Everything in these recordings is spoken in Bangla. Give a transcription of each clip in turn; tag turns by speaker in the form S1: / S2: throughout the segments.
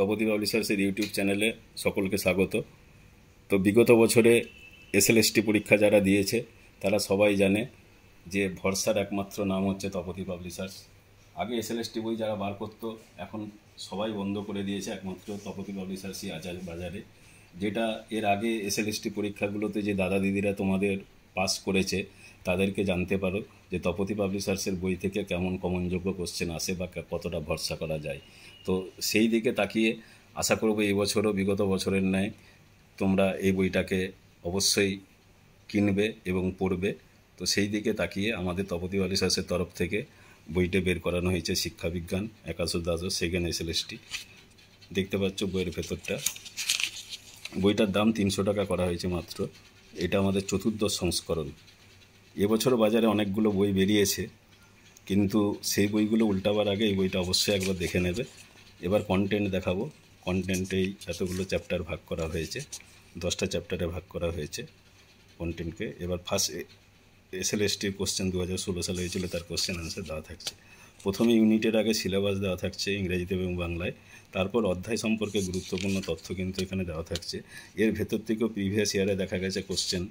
S1: তপতি পাবলিশার্সের ইউটিউব চ্যানেলে সকলকে স্বাগত। তো বিগত বছরে এসএলএসটি পরীক্ষা যারা দিয়েছে তারা সবাই জানে যে ভরসার একমাত্র নাম হচ্ছে তপতি পাবলিশার্স। আগে এসএলএসটি বই যারা বার করতো এখন সবাই বন্ধ করে দিয়েছে, একমাত্র তপতি পাবলিশার্সই আছে বাজারে। যেটা এর আগে এসএলএসটি পরীক্ষাগুলোতে যে দাদা দিদিরা তোমাদের পাস করেছে তাদেরকে জানতে পারো যে তপতি পাবলিশার্সের বই থেকে কেমন কমনযোগ্য কোশ্চেন আসে বা কতটা ভরসা করা যায়। তো সেই দিকে তাকিয়ে আশা করবো এই বছরও বিগত বছরের ন্যায় তোমরা এই বইটাকে অবশ্যই কিনবে এবং পড়বে। তো সেই দিকে তাকিয়ে আমাদের তপতি পাবলিশার্সের তরফ থেকে বইটা বের করানো হয়েছে শিক্ষাবিজ্ঞান একাদশ দ্বাদশ সেকেন্ড এসএলএসটি। দেখতে পাচ্ছ বইয়ের ভেতরটা। বইটার দাম 300 টাকা করা হয়েছে মাত্র। এটা আমাদের চতুর্দশ সংস্করণ। এবছর বাজারে অনেকগুলো বই বেরিয়েছে, কিন্তু সেই বইগুলো উল্টাবার আগে এই বইটা অবশ্যই একবার দেখে নেবে। এবার কন্টেন্ট দেখাবো। কন্টেন্টেই এতগুলো চ্যাপ্টার ভাগ করা হয়েছে, 10টা চ্যাপ্টারে ভাগ করা হয়েছে কন্টেন্টকে। এবার ফার্স্ট এসএলএসটির কোশ্চেন 2016 সালে হয়েছিল, তার কোশ্চেন আনসার দেওয়া থাকছে। প্রথমে ইউনিটের আগে সিলেবাস দেওয়া থাকছে ইংরেজিতে এবং বাংলায়, তারপর অধ্যায় সম্পর্কে গুরুত্বপূর্ণ তথ্য কিন্তু এখানে দেওয়া থাকছে। এর ভেতর থেকেও প্রিভিয়াস ইয়ারে দেখা গেছে কোশ্চেন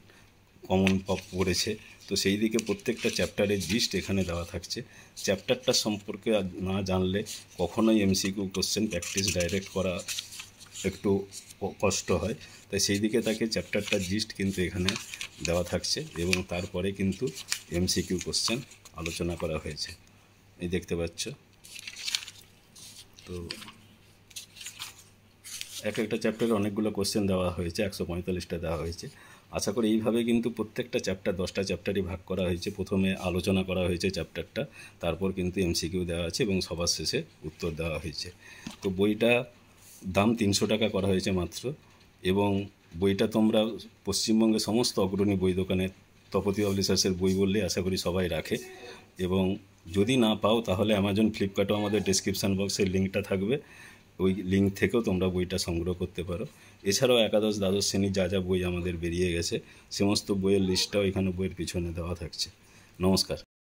S1: কমন পড়েছে। তো সেই দিকে প্রত্যেকটা চ্যাপ্টারের জিস্ট এখানে দেওয়া থাকছে। চ্যাপ্টারটা সম্পর্কে না জানলে কখনোই এমসিকিউ কোশ্চেন প্র্যাকটিস ডাইরেক্ট করা একটু কষ্ট হয়। তাই সেই দিকে তাকে চ্যাপ্টারটার জিস্ট কিন্তু এখানে দেওয়া থাকছে এবং তারপরে কিন্তু এমসিকিউ কোশ্চেন আলোচনা করা হয়েছে। এই দেখতে পাচ্ছ। তো একটা চ্যাপ্টারে অনেকগুলো কোশ্চেন দেওয়া হয়েছে, 145টা দেওয়া হয়েছে। আশা করি এইভাবে কিন্তু প্রত্যেকটা চ্যাপ্টার 10টা চ্যাপ্টারই ভাগ করা হয়েছে। প্রথমে আলোচনা করা হয়েছে চ্যাপ্টারটা, তারপর কিন্তু এমসিকিউ দেওয়া আছে এবং সবার শেষে উত্তর দেওয়া হয়েছে। তো বইটা দাম 300 টাকা করা হয়েছে মাত্র, এবং বইটা তোমরা পশ্চিমবঙ্গের সমস্ত অগ্রণী বই দোকানে তপতি পাবলিশার্সের বই বললে আশা করি সবাই রাখে। এবং যদি না পাও তাহলে অ্যামাজন ফ্লিপকার্টও আমাদের ডেসক্রিপশান বক্সের লিঙ্কটা থাকবে, ওই লিঙ্ক থেকেও তোমরা বইটা সংগ্রহ করতে পারো। এছাড়াও একাদশ দ্বাদশ শ্রেণীর যা যা বই আমাদের বেরিয়ে গেছে সমস্ত বইয়ের লিস্টটাও এখানে বইয়ের পিছনে দেওয়া থাকছে। নমস্কার।